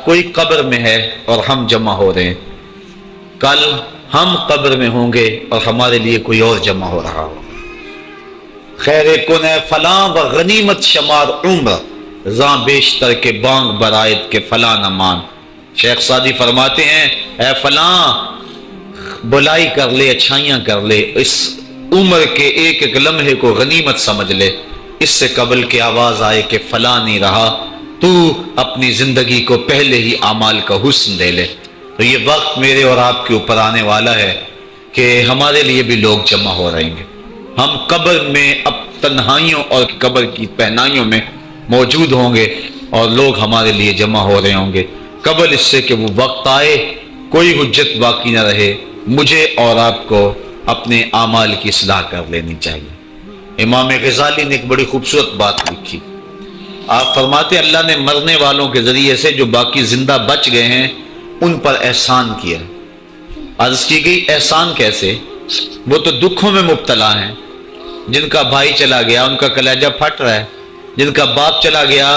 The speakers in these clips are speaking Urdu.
کوئی قبر میں ہے اور ہم جمع ہو رہے ہیں، کل ہم قبر میں ہوں گے اور ہمارے لیے کوئی اور جمع ہو رہا ہو۔ خیر کن ہے فلاں و غنیمت شمار عمر، زاں بیشتر کے بانگ برائت کے فلاں نہ مان۔ شیخ سعدی فرماتے ہیں اے فلاں بلائی کر لے، اچھائیاں کر لے، اس عمر کے ایک ایک لمحے کو غنیمت سمجھ لے، اس سے قبل کہ آواز آئے کہ فلاں نہیں رہا، تو اپنی زندگی کو پہلے ہی اعمال کا حسن دے لے۔ تو یہ وقت میرے اور آپ کے اوپر آنے والا ہے کہ ہمارے لیے بھی لوگ جمع ہو رہیں گے۔ ہم قبر میں اب تنہائیوں اور قبر کی پہنائیوں میں موجود ہوں گے اور لوگ ہمارے لیے جمع ہو رہے ہوں گے قبل اس سے کہ وہ وقت آئے، کوئی حجت باقی نہ رہے، مجھے اور آپ کو اپنے اعمال کی اصلاح کر لینی چاہیے۔ امام غزالی نے ایک بڑی خوبصورت بات لکھی، آپ فرماتے ہیں اللہ نے مرنے والوں کے ذریعے سے جو باقی زندہ بچ گئے ہیں ان پر احسان کیا۔ عرض کی گئی احسان کیسے؟ وہ تو دکھوں میں مبتلا ہیں، جن کا بھائی چلا گیا ان کا کلیجہ پھٹ رہا ہے، جن کا باپ چلا گیا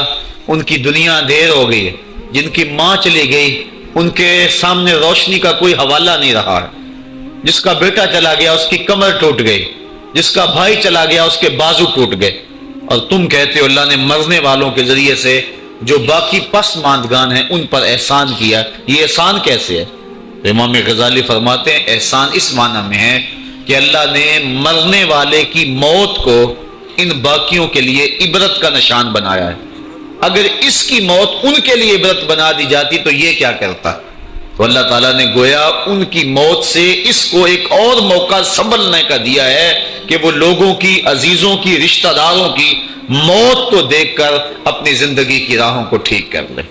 ان کی دنیا دیر ہو گئی ہے، جن کی ماں چلی گئی ان کے سامنے روشنی کا کوئی حوالہ نہیں رہا ہے، جس کا بیٹا چلا گیا اس کی کمر ٹوٹ گئی، جس کا بھائی چلا گیا اس کے بازو ٹوٹ گئے، اور تم کہتے ہو اللہ نے مرنے والوں کے ذریعے سے جو باقی پسماندگان ہیں ان پر احسان کیا۔ یہ احسان کیسے ہے؟ امام غزالی فرماتے ہیں احسان اس معنی میں ہے کہ اللہ نے مرنے والے کی موت کو ان باقیوں کے لیے عبرت کا نشان بنایا ہے۔ اگر اس کی موت ان کے لیے عبرت بنا دی جاتی تو یہ کیا کرتا؟ تو اللہ تعالیٰ نے گویا ان کی موت سے اس کو ایک اور موقع سنبھلنے کا دیا ہے کہ وہ لوگوں کی، عزیزوں کی، رشتہ داروں کی موت کو دیکھ کر اپنی زندگی کی راہوں کو ٹھیک کر لے۔